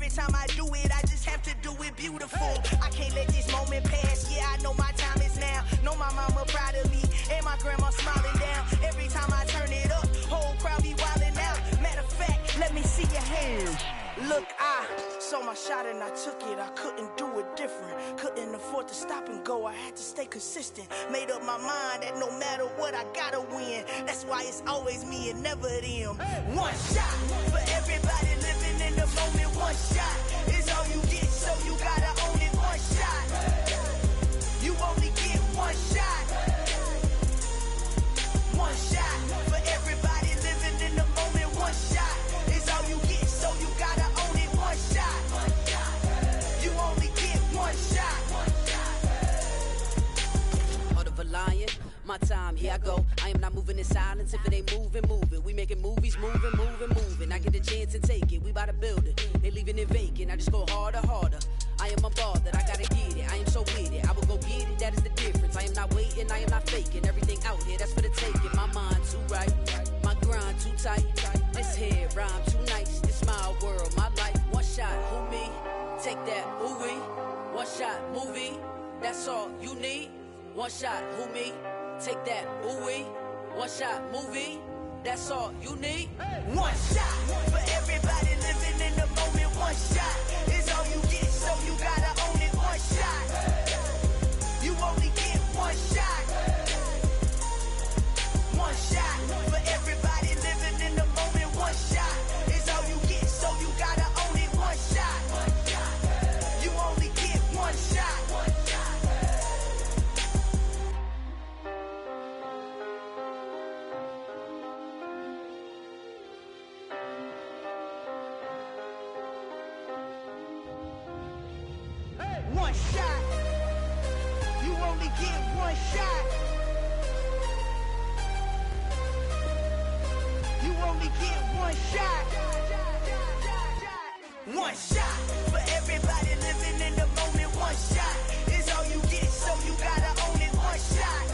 every time I do it, I just have to do it beautiful. I can't let this moment pass, yeah, I know my time is now. Know my mama proud of me, and my grandma smiling down. Every time I turn it up, whole crowd be wildin' out. Matter of fact, let me see your hands. Look, I saw my shot and I took it. I couldn't do it different. Couldn't afford to stop and go. I had to stay consistent. Made up my mind that no matter what, I gotta win. That's why it's always me and never them. One shot for everybody living in the moment. One shot is all you get, so you gotta own it. One shot. You only get one shot. One shot for everybody living in the moment. One shot is all you get, so you gotta own it. One shot. You only get one shot. Heart of a lion, my time, here I go. I am not moving in silence. If it ain't moving, moving. We making movies, moving, moving, moving. I get a chance and take it. We bout to build it. They leaving it vacant. I just go harder, harder. I am unbothered, I gotta get it. I am so with it. I will go get it, that is the difference. I am not waiting, I am not faking. Everything out here, that's for the taking. My mind too right, my grind too tight. This head rhyme too nice. This my world, my life. One shot, who me? Take that, who we? One shot, movie. That's all you need. One shot, who me? Take that, who we? One shot, movie. That's all you need. One shot for everybody living in the moment. One shot is all you get, so you gotta own it. One shot. You only get one shot. One shot for everybody living in the moment. One shot is all you get, so you gotta own it. One shot. You only get one shot. One shot. You only get one shot. You only get one shot. One shot for everybody living in the moment. One shot is all you get, so you gotta own it. One shot.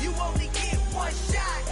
You only get one shot.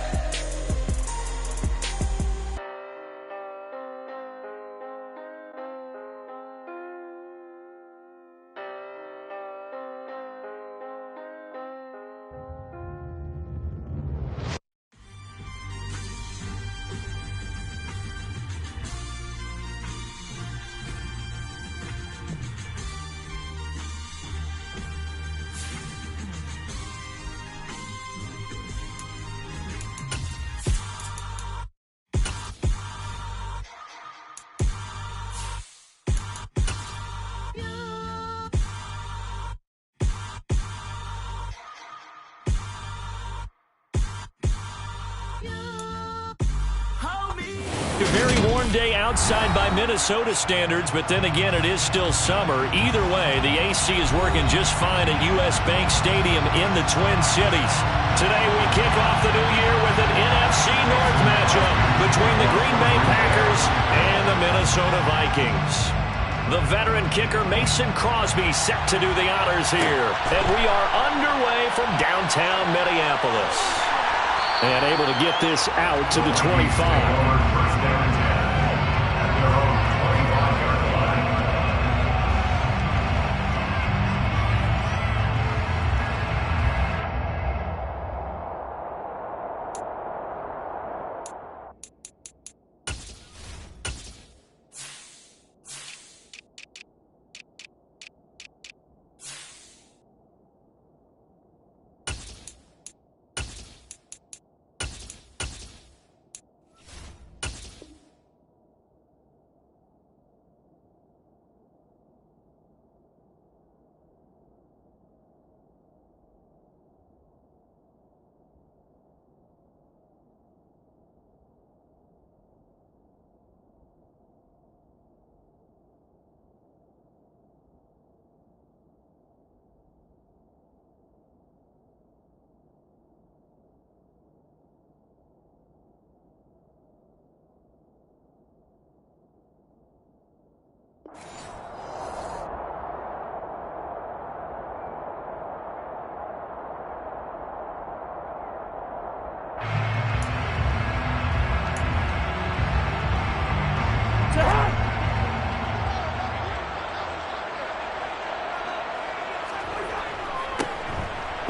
A very warm day outside by Minnesota standards, but then again, it is still summer. Either way, the AC is working just fine at U.S. Bank Stadium in the Twin Cities. Today, we kick off the new year with an NFC North matchup between the Green Bay Packers and the Minnesota Vikings. The veteran kicker Mason Crosby set to do the honors here. And we are underway from downtown Minneapolis. And able to get this out to the 25.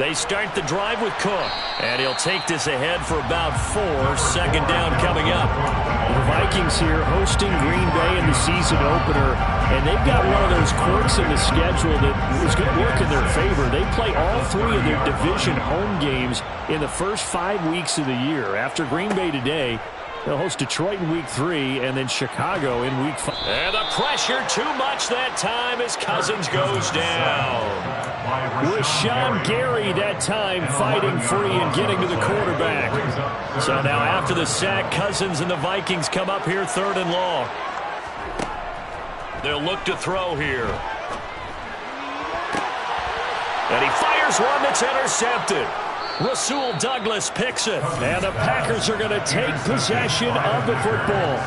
They start the drive with Cook, and he'll take this ahead for about 4. Second down coming up. The Vikings here hosting Green Bay in the season opener, and they've got one of those quirks in the schedule that is going to work in their favor. They play all 3 of their division home games in the first 5 weeks of the year. After Green Bay today, they'll host Detroit in week 3 and then Chicago in week 5. And the pressure too much that time as Cousins goes down. With Sean Gary that time fighting free and getting to the quarterback. So now after the sack, Cousins and the Vikings come up here 3rd and long. They'll look to throw here. And he fires one that's intercepted. Rasul Douglas picks it. And the Packers are going to take possession of the football.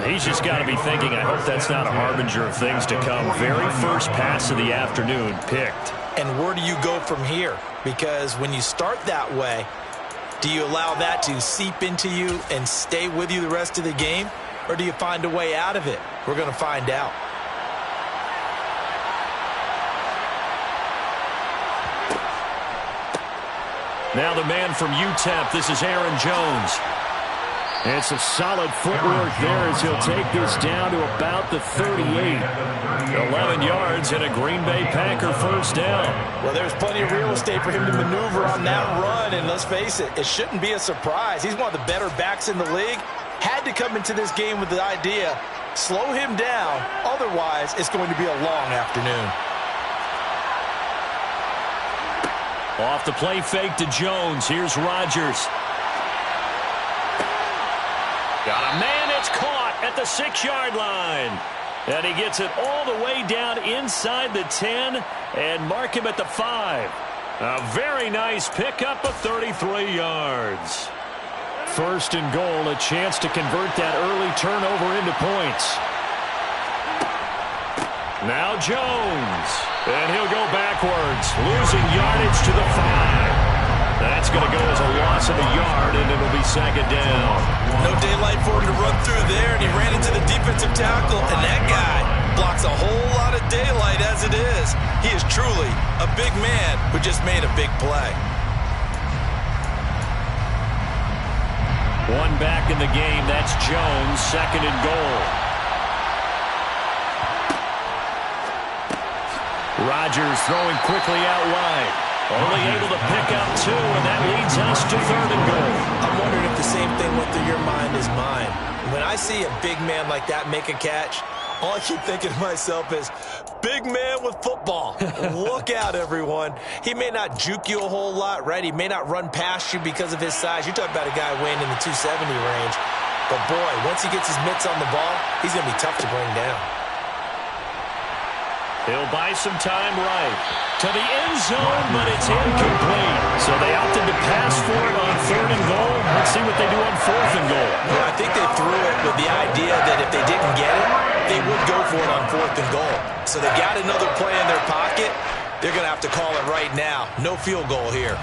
He's just got to be thinking, I hope that's not a harbinger of things to come. Very first pass of the afternoon picked. And where do you go from here? Because when you start that way, do you allow that to seep into you and stay with you the rest of the game? Or do you find a way out of it? We're going to find out. Now the man from UTEP, this is Aaron Jones. And some solid footwork there as he'll take this down to about the 38. 11 yards and a Green Bay Packer first down. Well, there's plenty of real estate for him to maneuver on that run, and let's face it, it shouldn't be a surprise. He's one of the better backs in the league. Had to come into this game with the idea, slow him down, otherwise it's going to be a long afternoon. Off the play fake to Jones. Here's Rodgers. Got a man, it's caught at the 6-yard line. And he gets it all the way down inside the 10 and mark him at the 5. A very nice pickup of 33 yards. 1st and goal, a chance to convert that early turnover into points. Now Jones. And he'll go backwards, losing yardage to the 5. That's going to go as a loss of a yard, and it'll be 2nd down. No daylight for him to run through there, and he ran into the defensive tackle, and that guy blocks a whole lot of daylight as it is. He is truly a big man who just made a big play. One back in the game, that's Jones, 2nd and goal. Rodgers throwing quickly out wide. Only able to pick up 2, and that leads us to 3rd and goal. I'm wondering if the same thing went through your mind as mine. When I see a big man like that make a catch, all I keep thinking to myself is, big man with football. Look out, everyone. He may not juke you a whole lot, right? He may not run past you because of his size. You're talking about a guy weighing in the 270 range. But, boy, once he gets his mitts on the ball, he's going to be tough to bring down. He'll buy some time right to the end zone, but it's incomplete. So they opted to pass for it on 3rd and goal. Let's see what they do on 4th and goal. Well, I think they threw it with the idea that if they didn't get it, they would go for it on 4th and goal. So they got another play in their pocket. They're going to have to call it right now. No field goal here.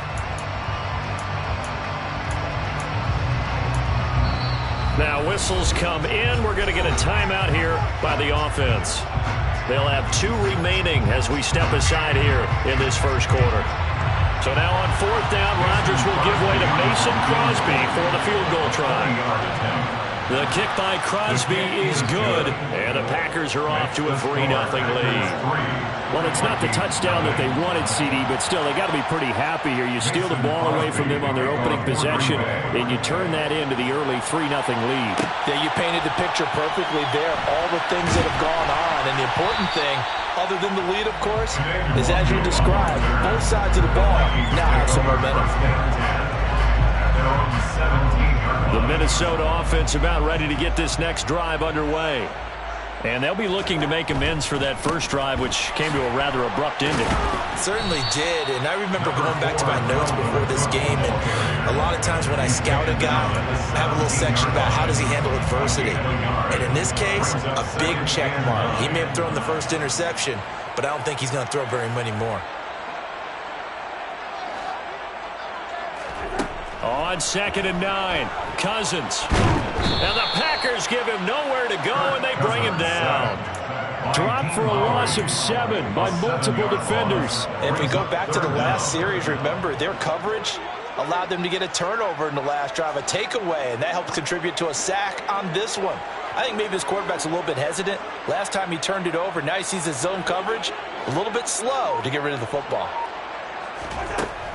Now whistles come in. We're going to get a timeout here by the offense. They'll have 2 remaining as we step aside here in this first quarter. So now on 4th down, Rodgers will give way to Mason Crosby for the field goal try. The kick by Crosby is good, and the Packers are off to a 3-0 lead. Well, it's not the touchdown that they wanted, CD, but still, they got to be pretty happy here. You steal the ball away from them on their opening possession, and you turn that into the early 3-0 lead. Yeah, you painted the picture perfectly there. All the things that have gone on, and the important thing, other than the lead, of course, is as you described, both sides of the ball now have some momentum. The Minnesota offense about ready to get this next drive underway. And they'll be looking to make amends for that first drive, which came to a rather abrupt ending. Certainly did, and I remember going back to my notes before this game, and a lot of times when I scout a guy, I have a little section about how does he handle adversity. And in this case, a big check mark. He may have thrown the first interception, but I don't think he's going to throw very many more. On 2nd and 9, Cousins. And the Packers give him nowhere to go, and they bring him down. dropped for a loss of 7 by multiple defenders. If we go back to the last series, remember, their coverage allowed them to get a turnover in the last drive, a takeaway, and that helped contribute to a sack on this one. I think maybe this quarterback's a little bit hesitant. Last time he turned it over, now he sees his zone coverage a little bit slow to get rid of the football.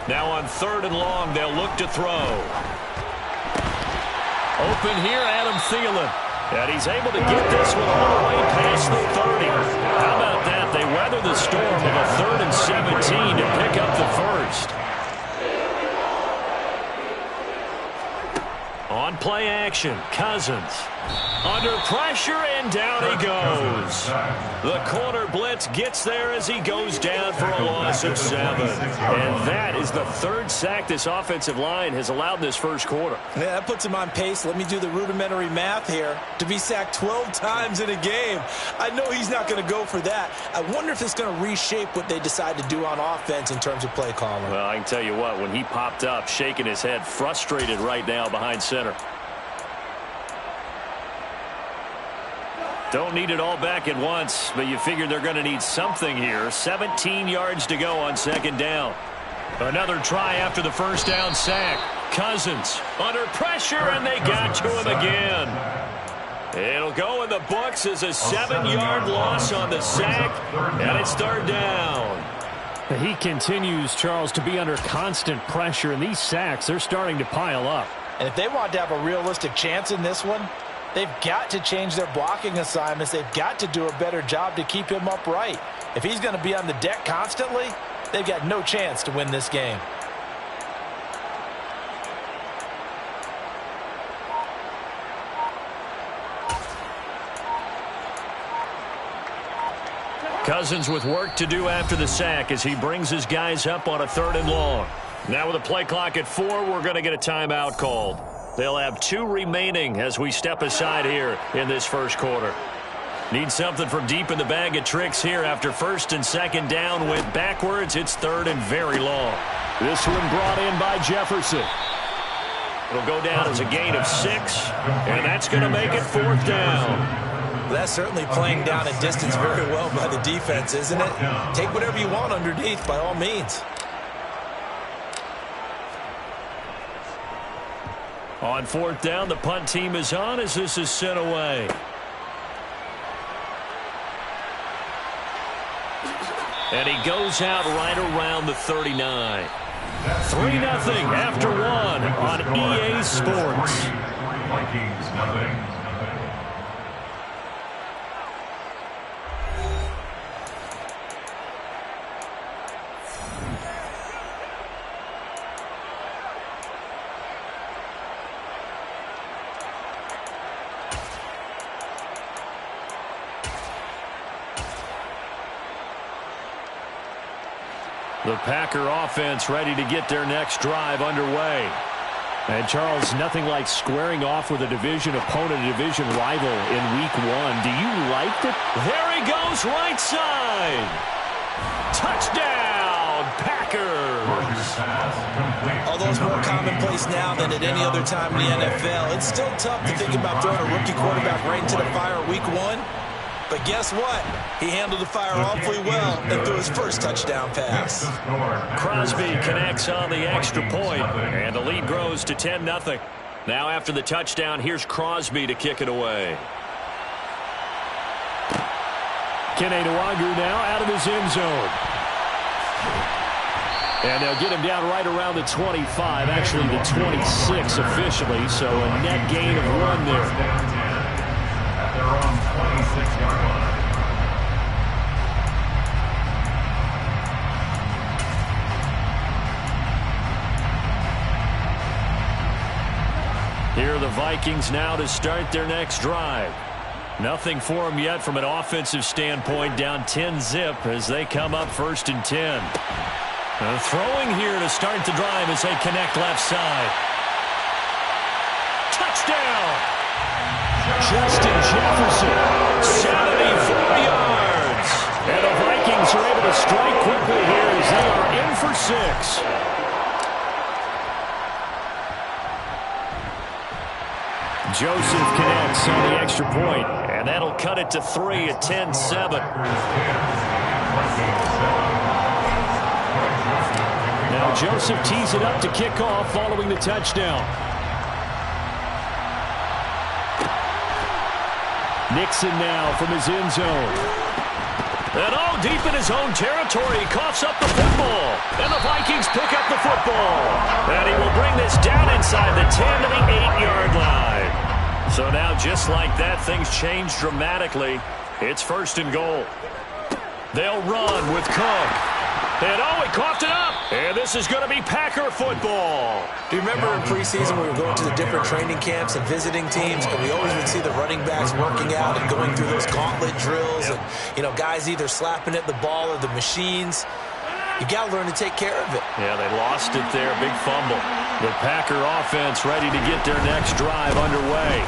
Now on 3rd and long, they'll look to throw. Open here, Adam Thielen. And he's able to get this one all the way past the 30. How about that? They weather the storm of a 3rd and 17 to pick up the first. On play action, Cousins. Under pressure, and down he goes. The corner blitz gets there as he goes down for a loss of 7. And that is the 3rd sack this offensive line has allowed in this first quarter. Yeah, that puts him on pace. Let me do the rudimentary math here. To be sacked 12 times in a game, I know he's not going to go for that. I wonder if it's going to reshape what they decide to do on offense in terms of play calling. Well, I can tell you what, when he popped up, shaking his head, frustrated right now behind center. Don't need it all back at once, but you figure they're going to need something here. 17 yards to go on 2nd down. Another try after the first down sack. Cousins under pressure, and they got to him again. It'll go in the books as a 7-yard loss on the sack, and it's 3rd down. He continues, Charles, to be under constant pressure, and these sacks, they're starting to pile up. And if they want to have a realistic chance in this one, they've got to change their blocking assignments. They've got to do a better job to keep him upright. If he's going to be on the deck constantly, they've got no chance to win this game. Cousins with work to do after the sack as he brings his guys up on a 3rd and long. Now with a play clock at 4, we're going to get a timeout called. They'll have 2 remaining as we step aside here in this first quarter. Need something from deep in the bag of tricks here after 1st and 2nd down. Went backwards. It's 3rd and very long. This one brought in by Jefferson. It'll go down as a gain of 6, and that's going to make it 4th down. That's certainly playing down a distance very well by the defense, isn't it? Take whatever you want underneath, by all means. On 4th down, the punt team is on as this is sent away. And he goes out right around the 39. 3-0 after 1 on EA Sports. Vikings nothing. The Packer offense ready to get their next drive underway. And, Charles, nothing like squaring off with a division opponent, a division rival in Week 1. Do you like it? There he goes, right side. Touchdown, Packers. Although it's more commonplace now than at any other time in the NFL, it's still tough to think about throwing a rookie quarterback right into the fire Week 1. But guess what? He handled the fire awfully well and threw his first touchdown pass. Crosby connects on the extra point, and the lead grows to 10-0. Now after the touchdown, here's Crosby to kick it away. Kene Nwangwu now out of his end zone. And they'll get him down right around the 25, actually the 26 officially, so a net gain of 1 there. At their own 26-yard line. Here are the Vikings now to start their next drive. Nothing for them yet from an offensive standpoint, down 10-0 as they come up 1st and 10. Throwing here to start the drive as they connect left side. Touchdown! Justin Jefferson, 74 yards. And the Vikings are able to strike quickly here as they are in for 6. Joseph connects on the extra point. And that'll cut it to 3 at 10-7. Now Joseph tees it up to kick off following the touchdown. Nixon now from his end zone. And deep in his own territory, he coughs up the football. And the Vikings pick up the football. And he will bring this down inside the 10 to the 8-yard line. So now, just like that, things change dramatically. It's 1st and goal. They'll run with Cook. And he coughed it up. And this is going to be Packer football. Do you remember in preseason we were going to the different training camps and visiting teams, and we always would see the running backs working out and going through those gauntlet drills, and, guys either slapping at the ball or the machines. You got to learn to take care of it. Yeah, they lost it there. Big fumble. The Packer offense ready to get their next drive underway.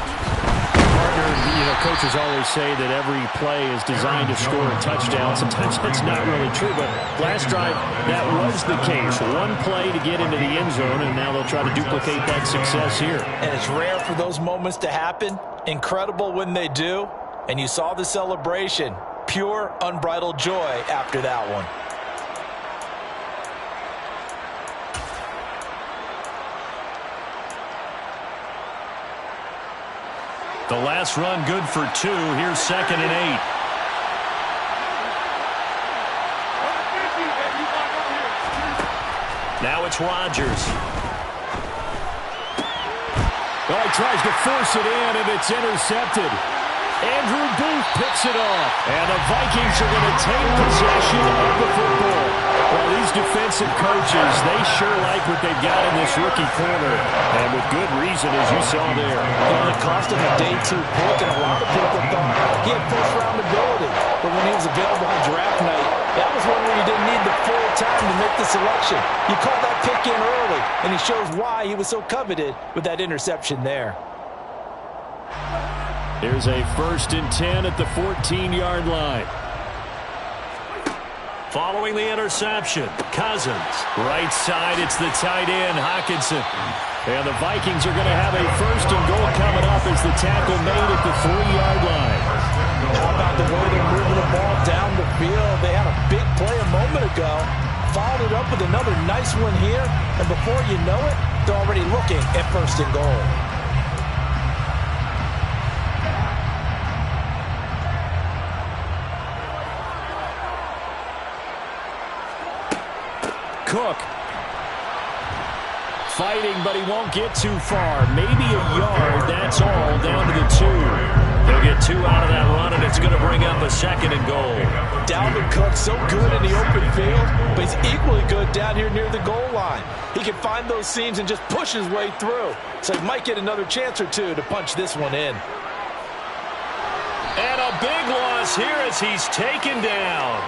Coaches always say that every play is designed to score a touchdown. Sometimes that's not really true, but last drive, that was the case. One play to get into the end zone, and now they'll try to duplicate that success here. And it's rare for those moments to happen. Incredible when they do. And you saw the celebration. Pure, unbridled joy after that one. The last run good for 2. Here's 2nd and 8. Now it's Rodgers. He tries to force it in, and it's intercepted. Andrew Booth picks it off. And the Vikings are going to take possession of the football. Well, these defensive coaches, they sure like what they've got in this rookie corner. And with good reason, as you saw there. The cost of a day 2 pick, and a lot of people thought he had first-round ability. But when he was available on draft night, that was one where you didn't need the full time to make the selection. You called that pick in early, and he shows why he was so coveted with that interception there. Here's a 1st and 10 at the 14-yard line. Following the interception, Cousins. Right side, it's the tight end, Hockenson. And the Vikings are going to have a 1st and goal coming up as the tackle made at the 3-yard line. How about the way they're moving the ball down the field? They had a big play a moment ago. Followed it up with another nice one here. And before you know it, they're already looking at 1st and goal. Cook fighting, but he won't get too far. Maybe a yard, that's all, down to the 2. They'll get 2 out of that run, and it's going to bring up a 2nd and goal. Dalvin Cook so good in the open field, but he's equally good down here near the goal line. He can find those seams and just push his way through. So he might get another chance or 2 to punch this one in. And a big loss here as he's taken down.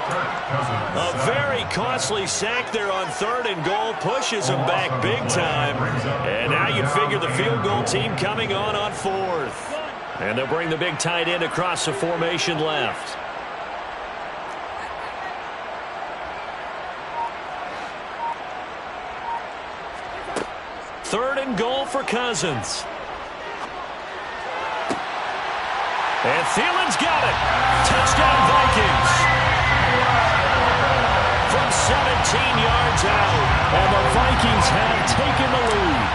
A very costly sack there on 3rd and goal. Pushes him back big time. And now you figure the field goal team coming on 4th. And they'll bring the big tight end across the formation left. Third and goal for Cousins. And Thielen's got it. Touchdown Vikings. From 17 yards out. And the Vikings have taken the lead.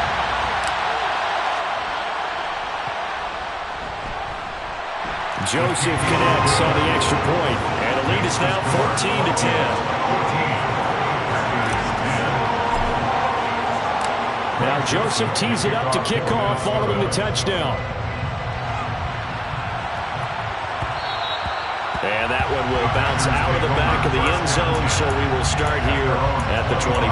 Joseph connects on the extra point. And the lead is now 14-10. Now Joseph tees it up to kick off following the touchdown. And that one will bounce out of the back of the end zone, so we will start here at the 25.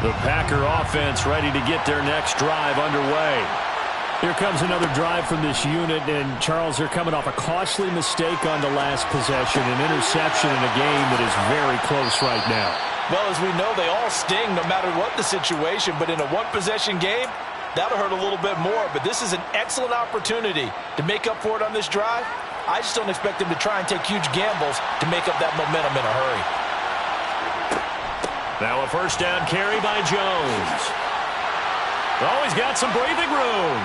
The Packer offense ready to get their next drive underway. Here comes another drive from this unit, and Charles, they're coming off a costly mistake on the last possession, an interception in a game that is very close right now. Well, as we know, they all sting no matter what the situation, but in a one-possession game, that'll hurt a little bit more. But this is an excellent opportunity to make up for it on this drive I just don't expect him to try and take huge gambles to make up that momentum in a hurry. Now a first down carry by Jones. Oh, he's got some breathing room.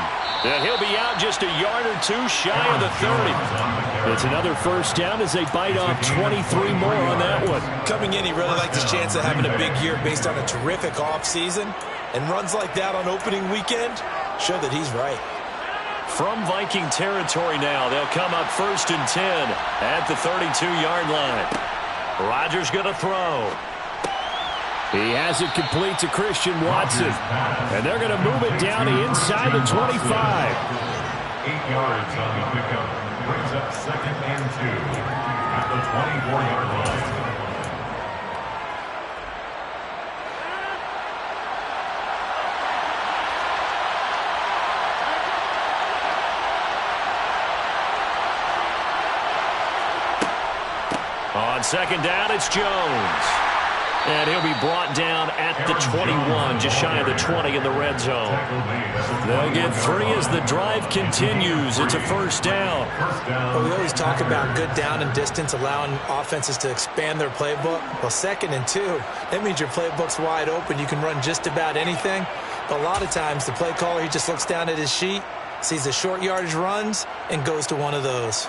And he'll be out just a yard or two shy of the 30. It's another first down as they bite off 23 more on that one. Coming in, he really liked his chance of having a big year based on a terrific offseason. And runs like that on opening weekend show that he's right. From Viking territory now, they'll come up first and 10 at the 32-yard line. Rodgers going to throw. He has it complete to Christian Watson. And they're going to move it down inside the 25. 8 yards on the pickup. Brings up 2nd and 2 at the 24-yard line. On second down, it's Jones. And he'll be brought down at the 21, just shy of the 20 in the red zone. They'll get 3 as the drive continues. It's a first down. Well, we always talk about good down and distance, allowing offenses to expand their playbook. Well, 2nd and 2, that means your playbook's wide open. You can run just about anything. But a lot of times, the play caller, he just looks down at his sheet, sees the short yardage runs, and goes to one of those.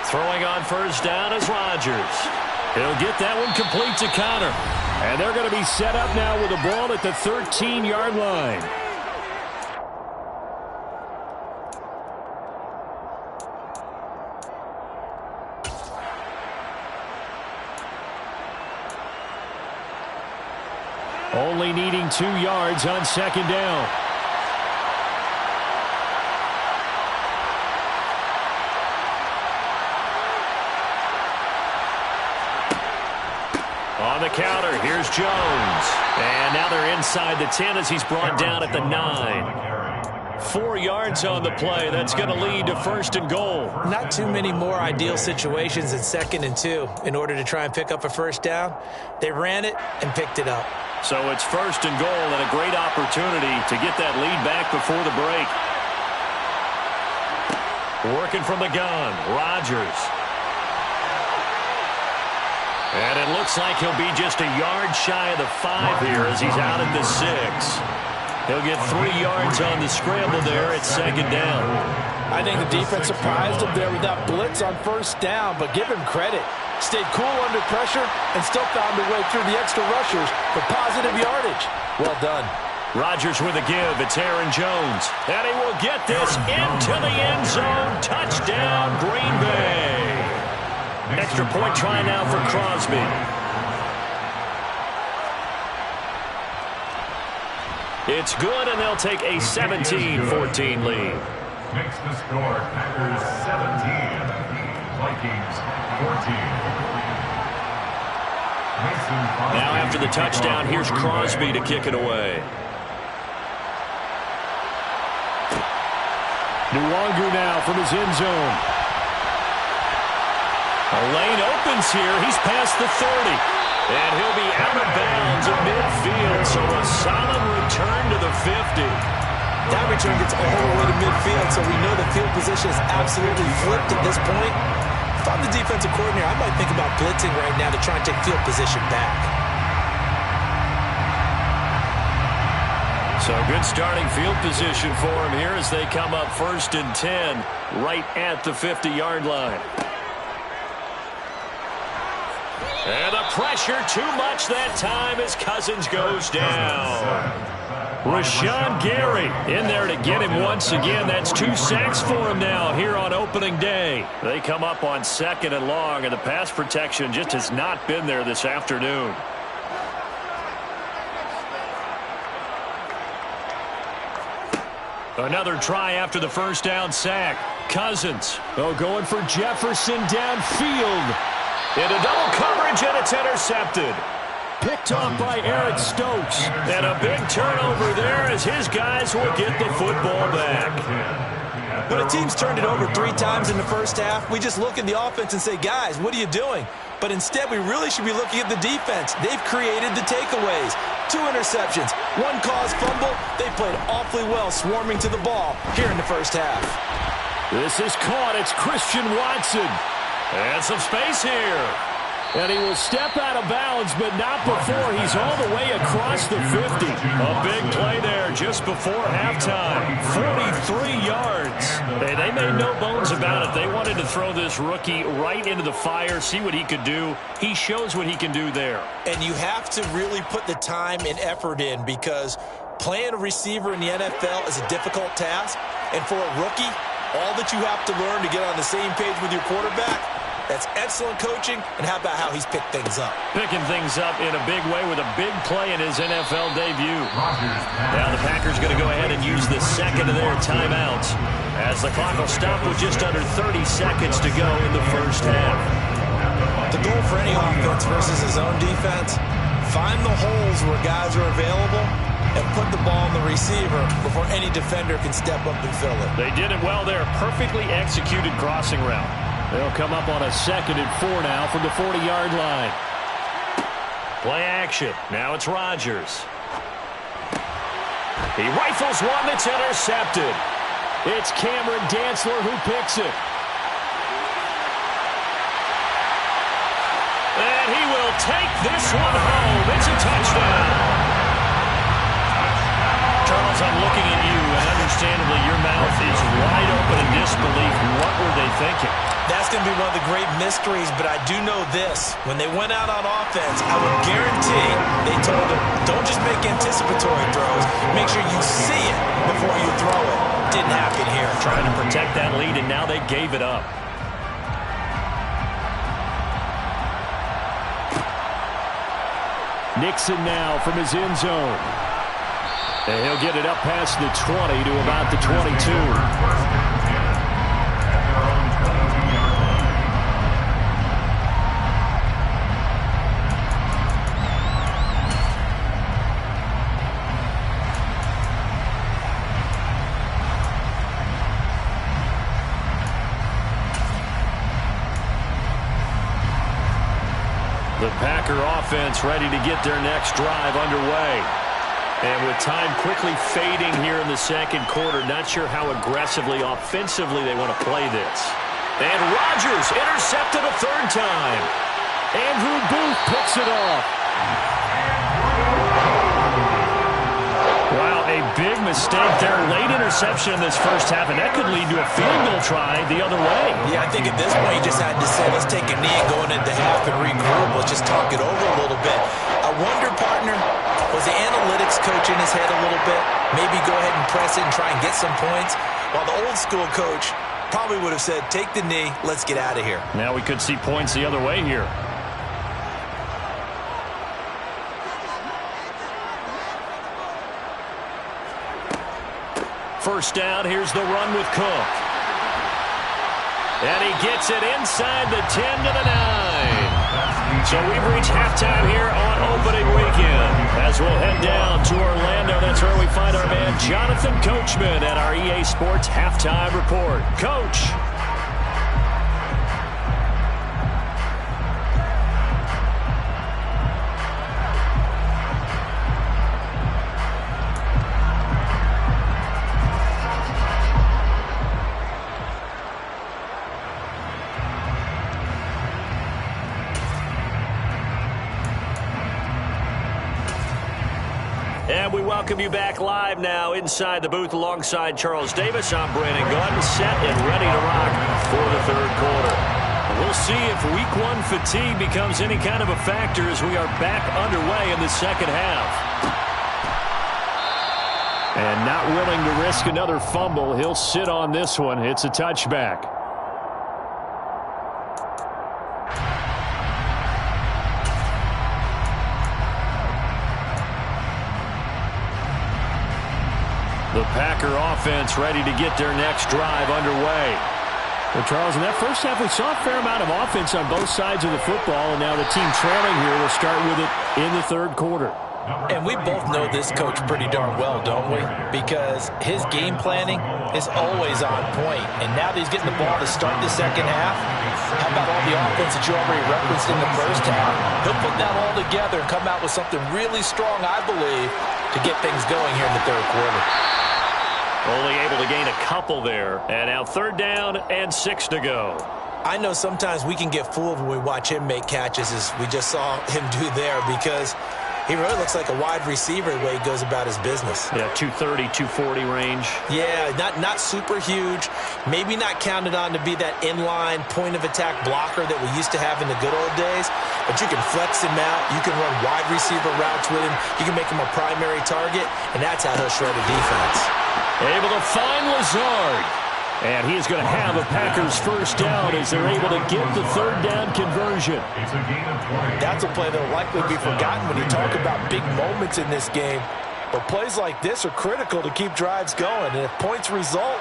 Throwing on first down is Rodgers. He'll get that one complete to Connor. And they're going to be set up now with the ball at the 13-yard line. Only needing 2 yards on second down. On the counter, here's Jones. And now they're inside the 10 as he's brought down at the 9. 4 yards on the play. That's going to lead to first and goal. Not too many more ideal situations at 2nd and 2 in order to try and pick up a first down. They ran it and picked it up. So it's first and goal and a great opportunity to get that lead back before the break. Working from the gun, Rodgers. And it looks like he'll be just a yard shy of the 5 here as he's out at the 6. He'll get 3 yards on the scramble there at second down. I think the defense surprised him there with that blitz on first down, but give him credit. Stayed cool under pressure and still found a way through the extra rushers for positive yardage. Well done. Rodgers with a give. It's Aaron Jones. And he will get this into the end zone. Touchdown, Green Bay. Extra point try now for Crosby. It's good, and they'll take a 17-14 lead. Makes the score Packers 17, Vikings 14. Now after the touchdown, here's Crosby to kick it away. Nwangu now from his end zone. A lane opens here. He's past the 30. And he'll be out of bounds at midfield. So a solid return to the 50. That return gets all the way to midfield, so we know the field position is absolutely flipped at this point. If I'm the defensive coordinator, I might think about blitzing right now to try and take field position back. So good starting field position for him here as they come up first and 10 right at the 50-yard line. And the pressure too much that time as Cousins goes down. Rashawn Gary in there to get him once again. That's 2 sacks for him now here on opening day. They come up on 2nd and long, and the pass protection just has not been there this afternoon. Another try after the first down sack. Cousins, going for Jefferson downfield. Into double coverage, and it's intercepted. Picked off by Eric Stokes. And a big turnover there as his guys will get the football back. When a team's turned it over 3 times in the first half, we just look at the offense and say, guys, what are you doing? But instead, we really should be looking at the defense. They've created the takeaways. 2 interceptions. 1 caused fumble. They played awfully well swarming to the ball here in the first half. This is caught. It's Christian Watson. And some space here. And he will step out of bounds, but not before he's all the way across the 50. A big play there just before halftime. 43 yards. Hey, they made no bones about it. They wanted to throw this rookie right into the fire, see what he could do. He shows what he can do there. And you have to really put the time and effort in, because playing a receiver in the NFL is a difficult task. And for a rookie, all that you have to learn to get on the same page with your quarterback, that's excellent coaching. And how about how he's picked things up? Picking things up in a big way with a big play in his NFL debut. Now the Packers going to go ahead and use the second of their timeouts, as the clock will stop with just under 30 seconds to go in the first half. The goal for any offense versus his own defense, find the holes where guys are available and put the ball in the receiver before any defender can step up and fill it. They did it well there. Perfectly executed crossing route. They'll come up on a 2nd and 4 now from the 40-yard line. Play action. Now it's Rodgers. He rifles one that's intercepted. It's Cameron Dantzler who picks it. And he will take this one home. It's a touchdown. Charles, I'm looking at you, and understandably your mouth is wide open in disbelief. What were they thinking? That's going to be one of the great mysteries, but I do know this. When they went out on offense, I would guarantee they told them, don't just make anticipatory throws. Make sure you see it before you throw it. Didn't happen here. Trying to protect that lead, and now they gave it up. Nixon now from his end zone. And he'll get it up past the 20 to about the 22. The Packer offense ready to get their next drive underway. And with time quickly fading here in the second quarter, not sure how aggressively, offensively they want to play this. And Rodgers intercepted a 3rd time. Andrew Booth picks it off. Wow, a big mistake there. Late interception in this first half, and that could lead to a field goal try the other way. Yeah, I think at this point you just had to say, let's take a knee going into half and regroup. Let's just talk it over a little bit. I wonder, partner, was the analytics coach in his head a little bit? Maybe go ahead and press it and try and get some points? While the old school coach probably would have said, take the knee, let's get out of here. Now we could see points the other way here. First down, here's the run with Cook. And he gets it inside the 10 to the 9. So we've reached halftime here on opening weekend. As we'll head down to Orlando, that's where we find our man Jonathan Coachman at our EA Sports Halftime Report. Coach. And we welcome you back live now inside the booth alongside Charles Davis. I'm Brandon Gunn, set and ready to rock for the 3rd quarter. We'll see if week 1 fatigue becomes any kind of a factor as we are back underway in the second half. And not willing to risk another fumble, he'll sit on this one. It's a touchback. The Packer offense ready to get their next drive underway. Well, Charles, in that first half, we saw a fair amount of offense on both sides of the football, and now the team trailing here will start with it in the 3rd quarter. And we both know this coach pretty darn well, don't we? Because his game planning is always on point. And now that he's getting the ball to start the second half, how about all the offense that you already referenced in the first half? He'll put that all together and come out with something really strong, I believe, to get things going here in the third quarter. Only able to gain a couple there. And now 3rd down and 6 to go. I know sometimes we can get fooled when we watch him make catches, as we just saw him do there, because he really looks like a wide receiver the way he goes about his business. Yeah, 230, 240 range. Yeah, not super huge. Maybe not counted on to be that inline point-of-attack blocker that we used to have in the good old days. But you can flex him out. You can run wide receiver routes with him. You can make him a primary target, and that's how he'll shred a defense. Able to find Lazard. And he's going to have a Packers first down as they're able to get the 3rd down conversion. That's a play that will likely be forgotten when you talk about big moments in this game. But plays like this are critical to keep drives going. And if points result,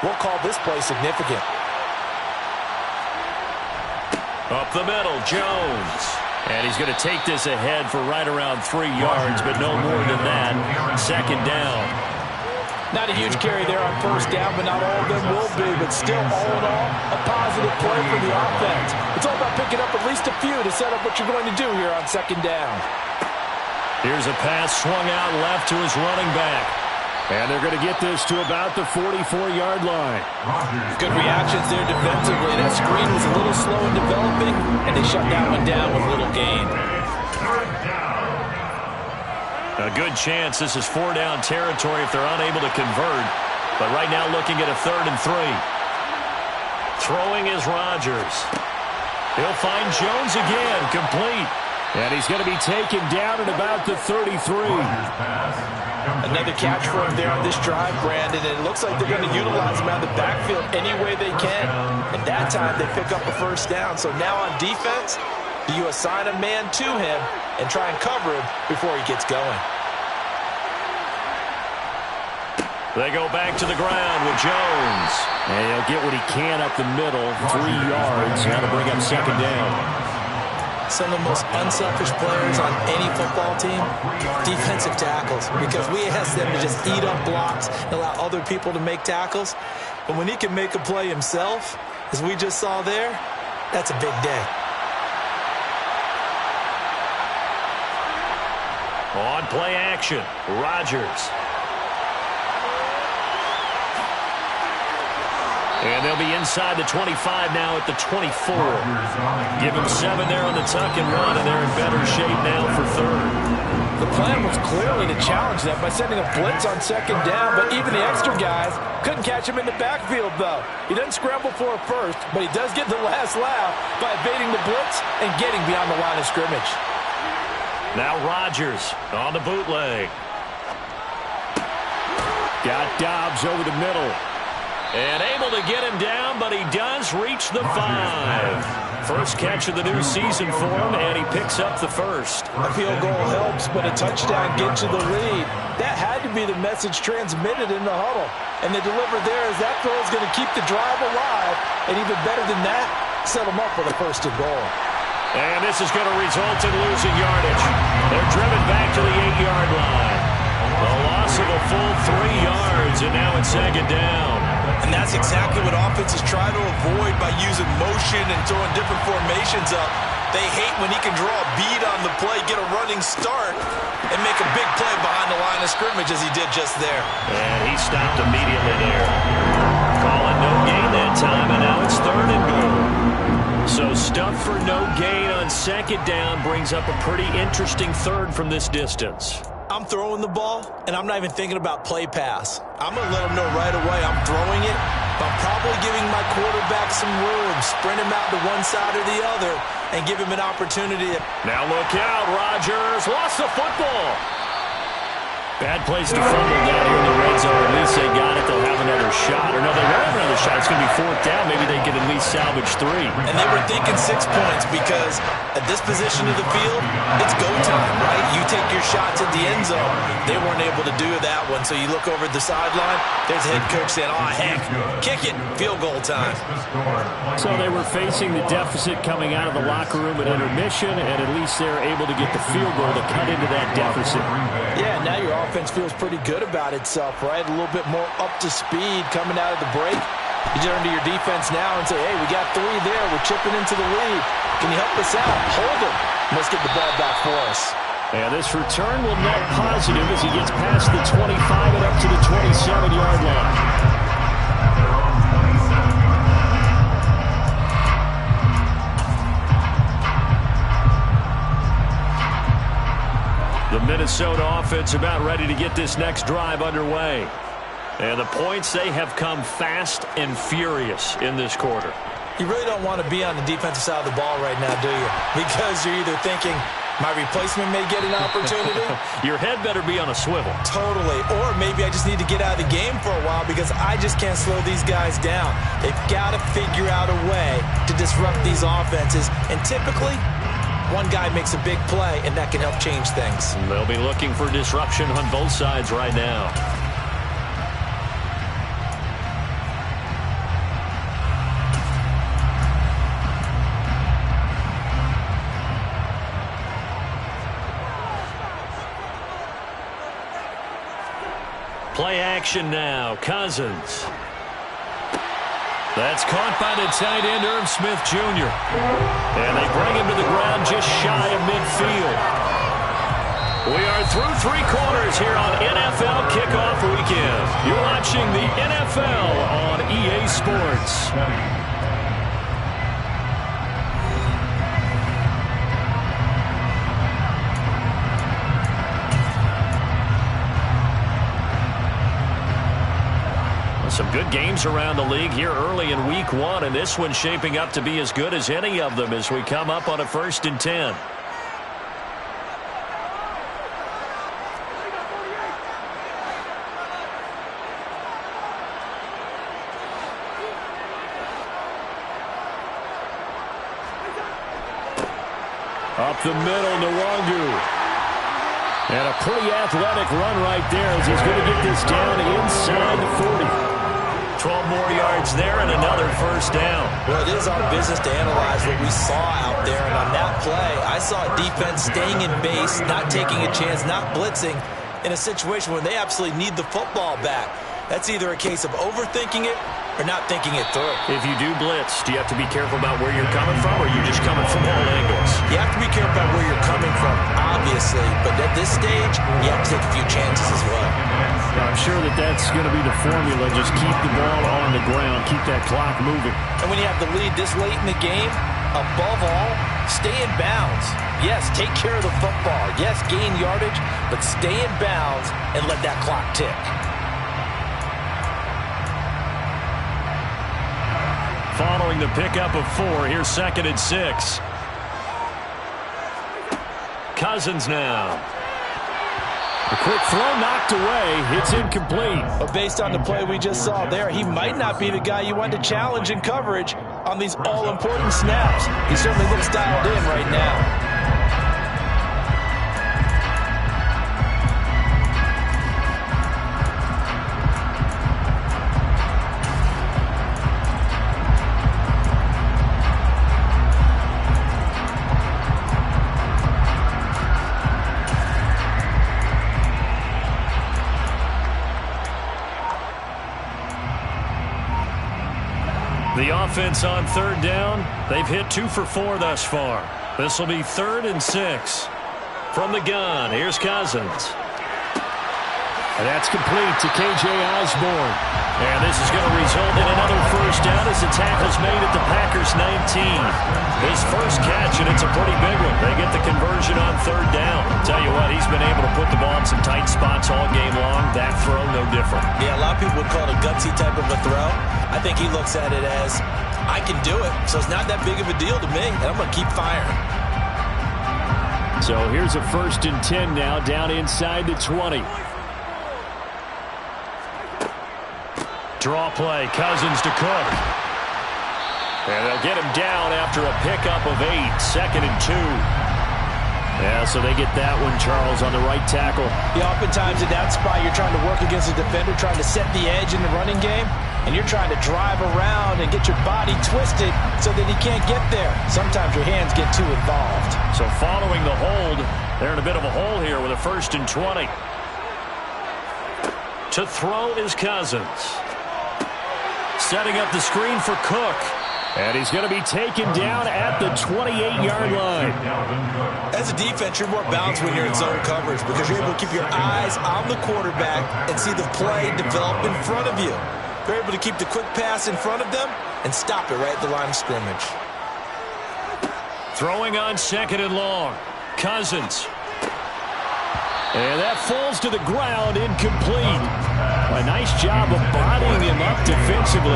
we'll call this play significant. Up the middle, Jones. And he's going to take this ahead for right around 3 yards, but no more than that. 2nd down. Not a huge carry there on 1st down, but not all of them will be. But still, all in all, a positive play for the offense. It's all about picking up at least a few to set up what you're going to do here on 2nd down. Here's a pass swung out left to his running back. And they're going to get this to about the 44-yard line. Good reactions there defensively. That screen was a little slow in developing, and they shut that one down with little gain. A good chance this is 4-down territory if they're unable to convert. But right now looking at a 3rd and 3. Throwing is Rodgers. He'll find Jones again, complete. And he's going to be taken down at about the 33. Another catch for him there on this drive, Brandon, and it looks like they're going to utilize him out of the backfield any way they can. And that time they pick up a 1st down. So now on defense, you assign a man to him and try and cover him before he gets going. They go back to the ground with Jones. And he'll get what he can up the middle, 3 yards. Now to bring up 2nd down. Some of the most unselfish players on any football team, defensive tackles, because we ask them to just eat up blocks and allow other people to make tackles. But when he can make a play himself, as we just saw there, that's a big day. On play action, Rodgers. And they'll be inside the 25 now at the 24. Give him 7 there on the tuck and run, and they're in better shape now for 3rd. The plan was clearly to challenge them by sending a blitz on 2nd down, but even the extra guys couldn't catch him in the backfield, though. He doesn't scramble for a first, but he does get the last laugh by evading the blitz and getting beyond the line of scrimmage. Now Rodgers on the bootleg. Got Dobbs over the middle. And able to get him down, but he does reach the 5. First catch of the new season for him, and he picks up the 1st. A field goal helps, but a touchdown gets you the lead. That had to be the message transmitted in the huddle. And they delivered there as that throw is going to keep the drive alive. And even better than that, set them up with a 1st and goal. And this is going to result in losing yardage. They're driven back to the 8-yard line. A loss of a full 3 yards, and now it's 2nd down. And that's exactly what offenses try to avoid by using motion and throwing different formations up. They hate when he can draw a bead on the play, get a running start, and make a big play behind the line of scrimmage as he did just there. And he stopped immediately there. Calling no gain that time, and now it's 3rd and goal. So stuff for no gain on 2nd down brings up a pretty interesting 3rd from this distance. I'm throwing the ball, and I'm not even thinking about play pass. I'm going to let him know right away I'm throwing it, but I'm probably giving my quarterback some room, sprint him out to one side or the other, and give him an opportunity. Now look out, Rodgers lost the football. Bad place to fumble down here in the red zone. At least they got it. They'll have another shot. Or no, they won't have another shot. It's going to be fourth down. Maybe they can at least salvage 3. And they were thinking 6 points because at this position of the field, it's go time, right? You take your shots at the end zone. They weren't able to do that one. So you look over at the sideline. There's the head coach saying, oh, heck, kick it. Field goal time. So they were facing the deficit coming out of the locker room at intermission, and at least they're able to get the field goal to cut into that deficit. Yeah, now your offense feels pretty good about itself, right? A little bit more up to speed coming out of the break. You turn to your defense now and say, hey, we got 3 there. We're chipping into the lead. Can you help us out? Hold them. Let's get the ball back for us. And this return will net positive as he gets past the 25 and up to the 27-yard line. The Minnesota offense about ready to get this next drive underway. And the points, they have come fast and furious in this quarter. You really don't want to be on the defensive side of the ball right now, do you? Because you're either thinking, my replacement may get an opportunity. Your head better be on a swivel. Totally. Or maybe I just need to get out of the game for a while because I just can't slow these guys down. They've got to figure out a way to disrupt these offenses. And typically, one guy makes a big play, and that can help change things. They'll be looking for disruption on both sides right now. Play action now. Cousins. That's caught by the tight end, Irv Smith Jr. And they bring him to the ground just shy of midfield. We are through 3 quarters here on NFL Kickoff Weekend. You're watching the NFL on EA Sports. Some good games around the league here early in week 1, and this one's shaping up to be as good as any of them as we come up on a 1st and 10. Up the middle, Nwangu. And a pretty athletic run right there as he's going to get this down inside the 40. 12 more yards there and another 1st down. Well, it is our business to analyze what we saw out there. And on that play, I saw defense staying in base, not taking a chance, not blitzing in a situation where they absolutely need the football back. That's either a case of overthinking it or not thinking it through. If you do blitz, do you have to be careful about where you're coming from, or are you just coming from all angles? You have to be careful about where you're coming from, obviously. But at this stage, you have to take a few chances as well. I'm sure that that's going to be the formula. Just keep the ball on the ground. Keep that clock moving. And when you have the lead this late in the game, above all, stay in bounds. Yes, take care of the football. Yes, gain yardage, but stay in bounds and let that clock tick. Following the pickup of 4, here's 2nd and 6. Cousins now. A quick throw knocked away. It's incomplete. But based on the play we just saw there, he might not be the guy you want to challenge in coverage on these all-important snaps. He certainly looks dialed in right now. The offense on 3rd down, they've hit 2 for 4 thus far. This will be 3rd and 6. From the gun, here's Cousins. And that's complete to K.J. Osborne. And this is going to result in another 1st down as the tackle's made at the Packers' 19. His first catch, and it's a pretty big one. They get the conversion on 3rd down. Tell you what, he's been able to put the ball in some tight spots all game long. That throw, no different. Yeah, a lot of people would call it a gutsy type of a throw. I think he looks at it as, I can do it, so it's not that big of a deal to me, and I'm going to keep firing. So here's a 1st and 10 now, down inside the 20. Draw play, Cousins to Cook. And they'll get him down after a pickup of 8, 2nd and 2. Yeah, so they get that one, Charles, on the right tackle. Yeah, oftentimes in that spot, you're trying to work against a defender, trying to set the edge in the running game, and you're trying to drive around and get your body twisted so that he can't get there. Sometimes your hands get too involved. So following the hold, they're in a bit of a hole here with a 1st and 20. To throw is Cousins. Setting up the screen for Cook. And he's going to be taken down at the 28-yard line. As a defense, you're more balanced when you're in zone coverage because you're able to keep your eyes on the quarterback and see the play develop in front of you. You're able to keep the quick pass in front of them and stop it right at the line of scrimmage. Throwing on 2nd and long. Cousins. And that falls to the ground, incomplete. A nice job of bodying him up defensively,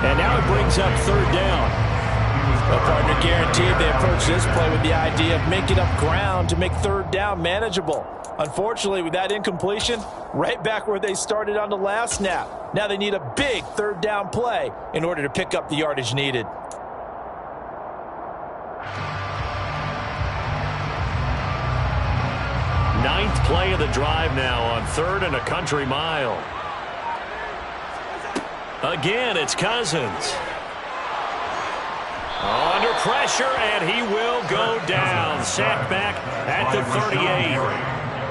and now it brings up 3rd down. Well, partner, guaranteed they approach this play with the idea of making up ground to make 3rd down manageable. Unfortunately, with that incompletion, right back where they started on the last snap. Now they need a big 3rd down play in order to pick up the yardage needed. Ninth play of the drive now on 3rd and a country mile. Again, it's Cousins. Under pressure, and he will go down. Sacked back at the 38.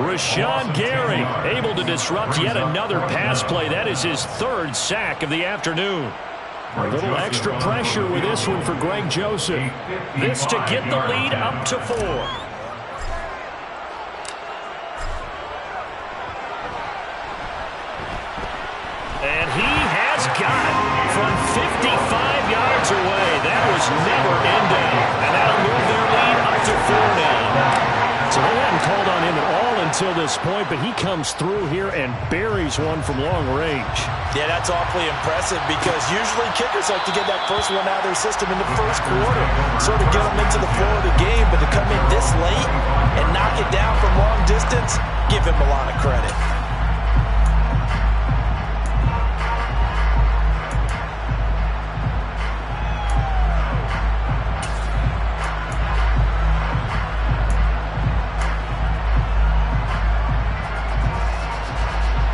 Rashawn Gary able to disrupt yet another pass play. That is his 3rd sack of the afternoon. A little extra pressure with this one for Greg Joseph. This to get the lead up to 4. And he has got it from 55 yards away. That was never in down. And that'll move their lead up to 4 now. So they hadn't called on him at all until this point, but he comes through here and buries one from long range. Yeah, that's awfully impressive because usually kickers like to get that first one out of their system in the first quarter, sort of get them into the flow of the game, but to come in this late and knock it down from long distance, give him a lot of credit.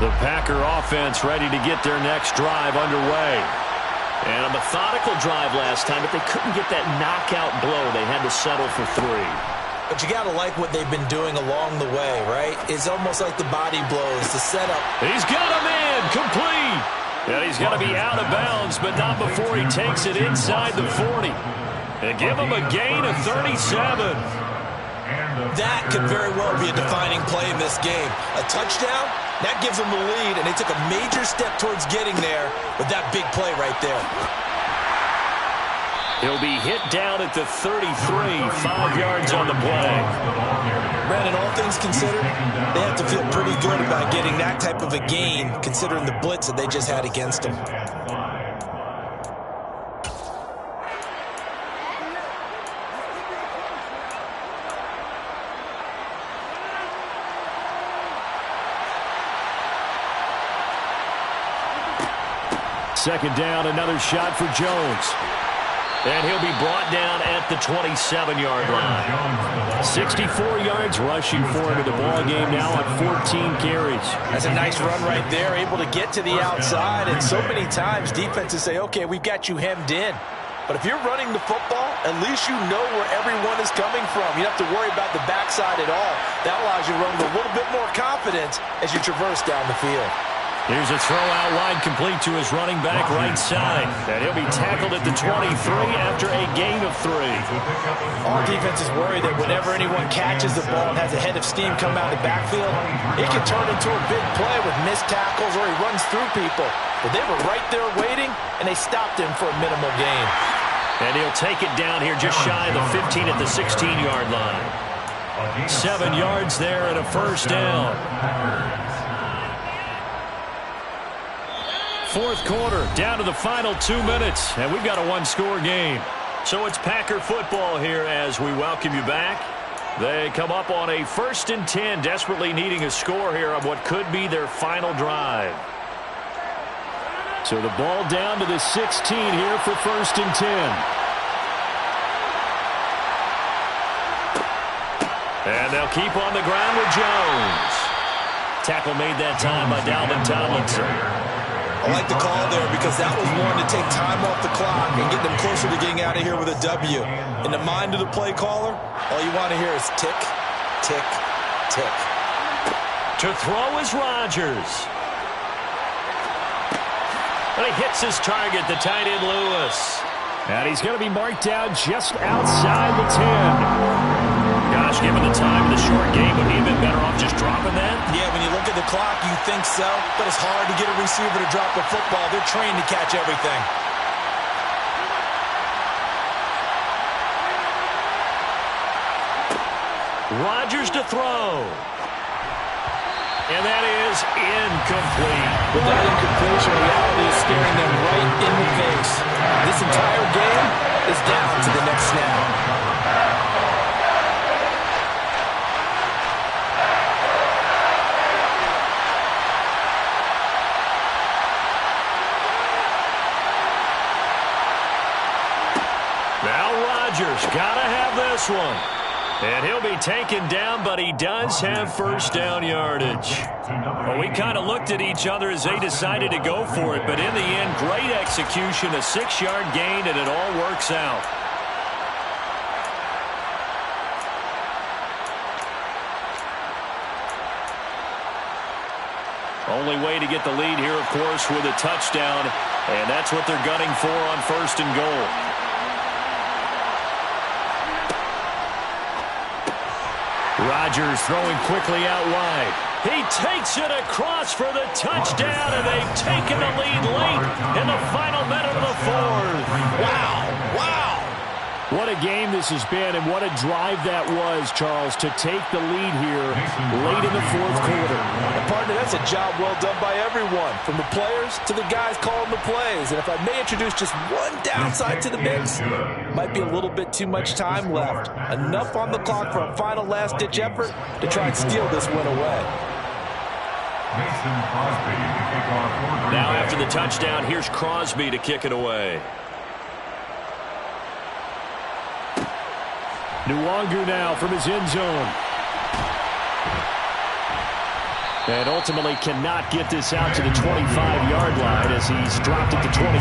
The Packer offense ready to get their next drive underway. And a methodical drive last time, but they couldn't get that knockout blow. They had to settle for 3. But you got to like what they've been doing along the way, right? It's almost like the body blows, the setup. He's got him in, complete. And he's going to be out of bounds, but not before he takes it inside the 40. And give him a gain of 37. That could very well be a defining play in this game. A touchdown, that gives them the lead, and they took a major step towards getting there with that big play right there. He'll be hit down at the 33, 5 yards on the play. Brandon, all things considered, they have to feel pretty good about getting that type of a gain, considering the blitz that they just had against them. Second down, another shot for Jones. And he'll be brought down at the 27-yard line. 64 yards rushing for him in the ball game now on 14 carries. That's a nice run right there, able to get to the outside. And so many times defenses say, okay, we've got you hemmed in. But if you're running the football, at least you know where everyone is coming from. You don't have to worry about the backside at all. That allows you to run with a little bit more confidence as you traverse down the field. Here's a throw out wide, complete to his running back right side. And he'll be tackled at the 23 after a gain of 3. All defenses worry that whenever anyone catches the ball and has a head of steam come out of the backfield, it can turn into a big play with missed tackles or he runs through people. But they were right there waiting, and they stopped him for a minimal gain. And he'll take it down here just shy of the 15 at the 16-yard line. 7 yards there and a first down. Fourth quarter, down to the final 2 minutes, and we've got a one-score game. So it's Packer football here as we welcome you back. They come up on a 1st and 10, desperately needing a score here on what could be their final drive. So the ball down to the 16 here for 1st and 10. And they'll keep on the ground with Jones. Tackle made that time by Dalvin Tomlinson. I like the call there because that was one to take time off the clock and get them closer to getting out of here with a W. In the mind of the play caller, all you want to hear is tick, tick, tick. To throw is Rodgers. And he hits his target, the tight end Lewis. And he's going to be marked down just outside the 10. Gosh, given the time of the short game, would he have been better off just dropping that? Yeah, when you look at the clock, you think so. But it's hard to get a receiver to drop a football. They're trained to catch everything. Rodgers to throw. And that is incomplete. With that incompletion, reality is staring them right in the face. This entire game is down to the next snap. Gotta have this one. And he'll be taken down, but he does have first down yardage. Well, we kind of looked at each other as they decided to go for it, but in the end, great execution, a 6-yard gain, and it all works out. Only way to get the lead here, of course, with a touchdown, and that's what they're gunning for on 1st and goal. Rodgers throwing quickly out wide. He takes it across for the touchdown, and they've taken the lead late in the final minute of the 4th. Wow, wow. What a game this has been, and what a drive that was, Charles, to take the lead here late in the 4th quarter. And partner, that's a job well done by everyone, from the players to the guys calling the plays. And if I may introduce just one downside to the mix, might be a little bit too much time left. Enough on the clock for a final last-ditch effort to try and steal this win away. Now after the touchdown, here's Crosby to kick it away. Nwangu now from his end zone. And ultimately cannot get this out to the 25-yard line as he's dropped it to 23.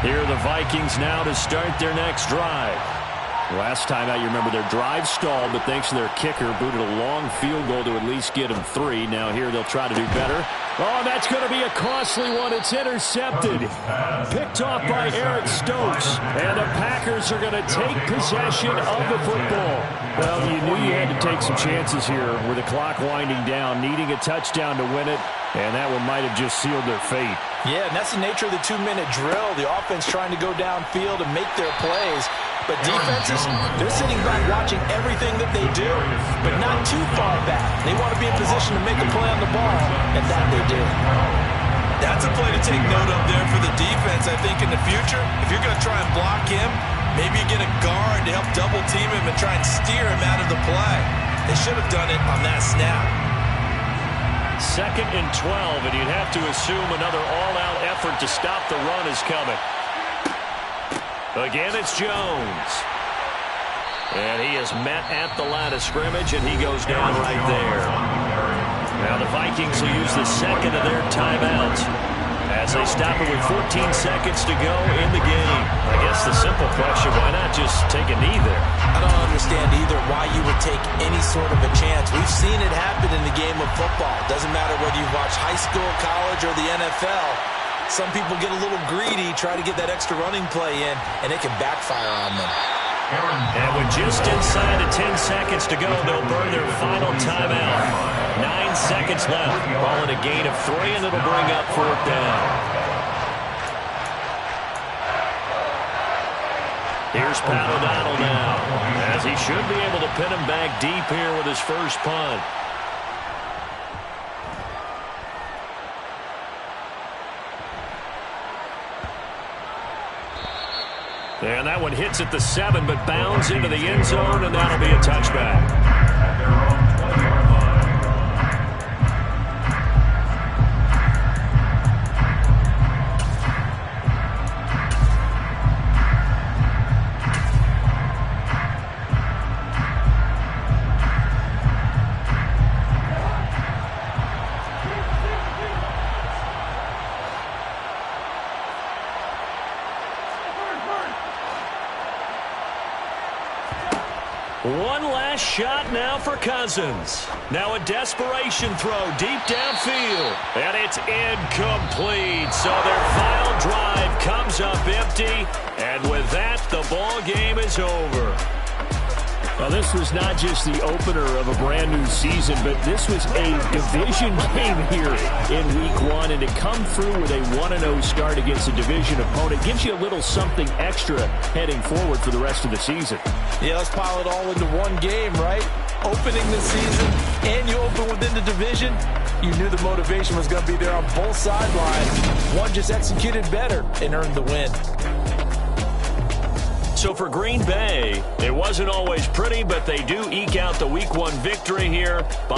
Here are the Vikings now to start their next drive. Last time out, you remember their drive stalled, but thanks to their kicker, booted a long field goal to at least get them 3. Now here they'll try to do better. Oh, that's going to be a costly one. It's intercepted. Picked off by Eric Stokes. And the Packers are going to take possession of the football. Well, you knew you had to take some chances here with the clock winding down, needing a touchdown to win it. And that one might have just sealed their fate. Yeah, and that's the nature of the 2-minute drill. The offense trying to go downfield and make their plays. But defenses, they're sitting back watching everything that they do, but not too far back. They want to be in position to make a play on the ball, and that they did. That's a play to take note of there for the defense, I think, in the future. If you're going to try and block him, maybe you get a guard to help double-team him and try and steer him out of the play. They should have done it on that snap. 2nd and 12, and you'd have to assume another all-out effort to stop the run is coming. Again, it's Jones. And he is met at the line of scrimmage, and he goes down right there. Now the Vikings will use the second of their timeouts as they stop it with 14 seconds to go in the game. I guess the simple question, why not just take a knee there? I don't understand either why you would take any sort of a chance. We've seen it happen in the game of football. Doesn't matter whether you watch high school, college, or the NFL. Some people get a little greedy, try to get that extra running play in, and it can backfire on them. And with just inside of 10 seconds to go, they'll burn their final timeout. 9 seconds left. Ball in a gain of 3, and it'll bring up 4th down. Here's Pat O'Donnell now, as he should be able to pin him back deep here with his first punt. And that one hits at the 7, but bounds into the end zone, and that'll be a touchback. At their own 20-yard line. One last shot now for Cousins. Now a desperation throw deep downfield. And it's incomplete. So their final drive comes up empty. And with that, the ball game is over. Well, this was not just the opener of a brand new season, but this was a division game here in week 1. And to come through with a 1-0 start against a division opponent gives you a little something extra heading forward for the rest of the season. Yeah, let's pile it all into one game, right? Opening the season, and you open within the division. You knew the motivation was going to be there on both sidelines. One just executed better and earned the win. So for Green Bay, it wasn't always pretty, but they do eke out the week 1 victory here by